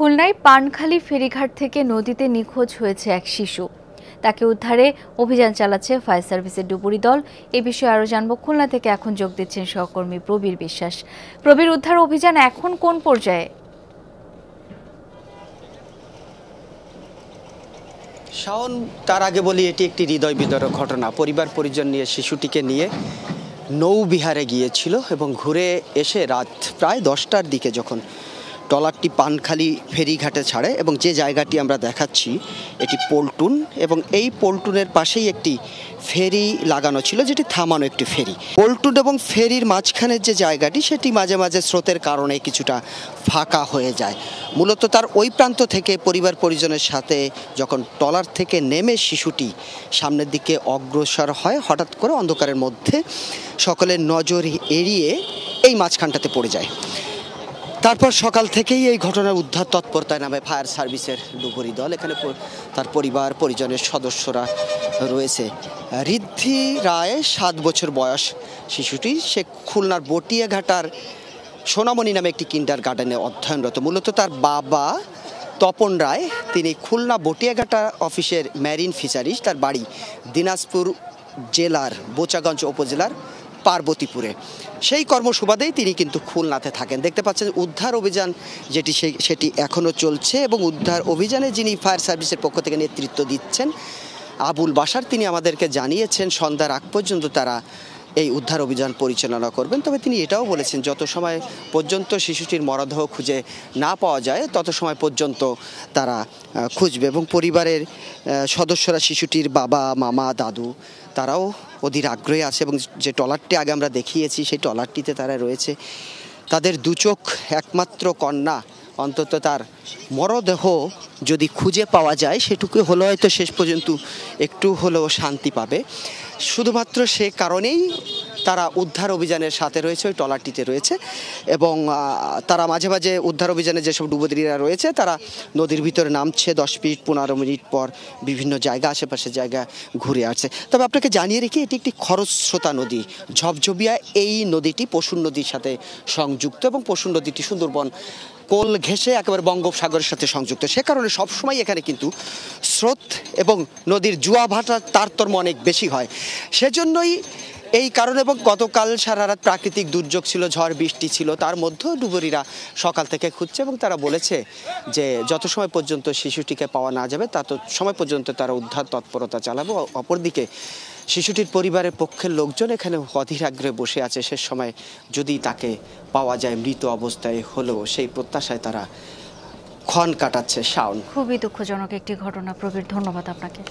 খুলনায় পানখালী ফেরিঘাট থেকে নদীতে নিখোঁজ হয়েছে এক শিশু। তাকে উদ্ধারে অভিযান চালাচ্ছে ফায়ার সার্ভিসের ডুবুরি দল। এই বিষয়ে আরো জানবো, খুলনা থেকে এখন যোগ দিচ্ছেন সহকর্মী প্রবীর বিশ্বাস। প্রবীর, উদ্ধার অভিযান এখন কোন পর্যায়ে? শাওন, তার আগে বলি এটি একটি হৃদয় বিদারক ঘটনা। পরিবার পরিজন নিয়ে শিশুটিকে নিয়ে নৌবিহারে গিয়েছিল এবং ঘুরে এসে রাত প্রায় 10টার দিকে যখন ট্রলারটি পানখালী ফেরিঘাটে ছাড়ে এবং যে জায়গাটি আমরা দেখাচ্ছি এটি পল্টুন, এবং এই পল্টুনের পাশেই একটি ফেরি লাগানো ছিল, যেটি থামানো একটি ফেরি। পল্টুন এবং ফেরির মাঝখানের যে জায়গাটি সেটি মাঝে মাঝে স্রোতের কারণে কিছুটা ফাঁকা হয়ে যায়। মূলত তার ওই প্রান্ত থেকে পরিবার পরিজনের সাথে যখন ট্রলার থেকে নেমে শিশুটি সামনের দিকে অগ্রসর হয়, হঠাৎ করে অন্ধকারের মধ্যে সকলের নজর এড়িয়ে এই মাঝখানটাতে পড়ে যায়। তারপর সকাল থেকেই এই ঘটনার উদ্ধার তৎপরতায় নামে ফায়ার সার্ভিসের ডুবুরি দল। এখানে তার পরিবার পরিজনের সদস্যরা রয়েছে। ঋদ্ধি রায়, 7 বছর বয়স শিশুটি। সে খুলনার বটিয়াঘাটার সোনামণি নামে একটি কিন্ডার গার্ডেনে অধ্যয়নরত। মূলত তার বাবা তপন রায়, তিনি খুলনা বটিয়াঘাটা অফিসের ম্যারিন ফিশারিজ। তার বাড়ি দিনাজপুর জেলার বোচাগঞ্জ উপজেলার পার্বতীপুরে। সেই কর্মসুবাদেই তিনি কিন্তু খুলনাতে থাকেন। দেখতে পাচ্ছেন উদ্ধার অভিযান সেটি এখনও চলছে, এবং উদ্ধার অভিযানে যিনি ফায়ার সার্ভিসের পক্ষ থেকে নেতৃত্ব দিচ্ছেন আবুল বাশার, তিনি আমাদেরকে জানিয়েছেন সন্ধ্যার আগ পর্যন্ত তারা এই উদ্ধার অভিযান পরিচালনা করবেন। তবে তিনি এটাও বলেছেন যত সময় পর্যন্ত শিশুটির মরদেহ খুঁজে না পাওয়া যায় তত সময় পর্যন্ত তারা খুঁজবে, এবং পরিবারের সদস্যরা, শিশুটির বাবা, মামা, দাদু, তারাও অধীর আগ্রহে আছে। এবং যে ট্রলারটি আগে আমরা দেখিয়েছি সেই ট্রলারটিতে তারা রয়েছে। তাদের দু চোখ একমাত্র কন্যা, অন্তত তার মরদেহ যদি খুঁজে পাওয়া যায় সেটুকু হলো হয়তো শেষ পর্যন্ত একটু হলেও শান্তি পাবে। শুধুমাত্র সে কারণেই তারা উদ্ধার অভিযানের সাথে রয়েছে, ওই ট্রলারটিতে রয়েছে। এবং তারা মাঝে মাঝে উদ্ধার অভিযানে যেসব ডুবুরিরা রয়েছে তারা নদীর ভিতরে নামছে, 10 মিনিট 15 মিনিট পর বিভিন্ন জায়গা, আশেপাশের জায়গা ঘুরে আসছে। তবে আপনাকে জানিয়ে রেখে এটি একটি খরস্রোতা নদী, ঝপঝপিয়া এই নদীটি পশুর নদীর সাথে সংযুক্ত, এবং পশুর নদীটি সুন্দরবন কোল ঘেঁষে একেবারে বঙ্গোপসাগরের সাথে সংযুক্ত। সে কারণে সবসময় এখানে কিন্তু স্রোত এবং নদীর জোয়া ভাটার তারতম্য অনেক বেশি হয়। সেজন্যই এই কারণে, এবং গতকাল সারা রাত প্রাকৃতিক দুর্যোগ ছিল, ঝড় বৃষ্টি ছিল, তার মধ্যেও ডুবুরিরা সকাল থেকে খুঁজছে, এবং তারা বলেছে যে যত সময় পর্যন্ত শিশুটিকে পাওয়া না যাবে তত সময় পর্যন্ত তারা উদ্ধার তৎপরতা চালাবে। অপরদিকে শিশুটির পরিবারের পক্ষের লোকজন এখানে অধীর আগ্রহে বসে আছে, শেষ সময় যদি তাকে পাওয়া যায় মৃত অবস্থায় হলেও, সেই প্রত্যাশায় তারা ক্ষণ কাটাচ্ছে। শাওন, খুবই দুঃখজনক একটি ঘটনা। প্রবীর, ধন্যবাদ আপনাকে।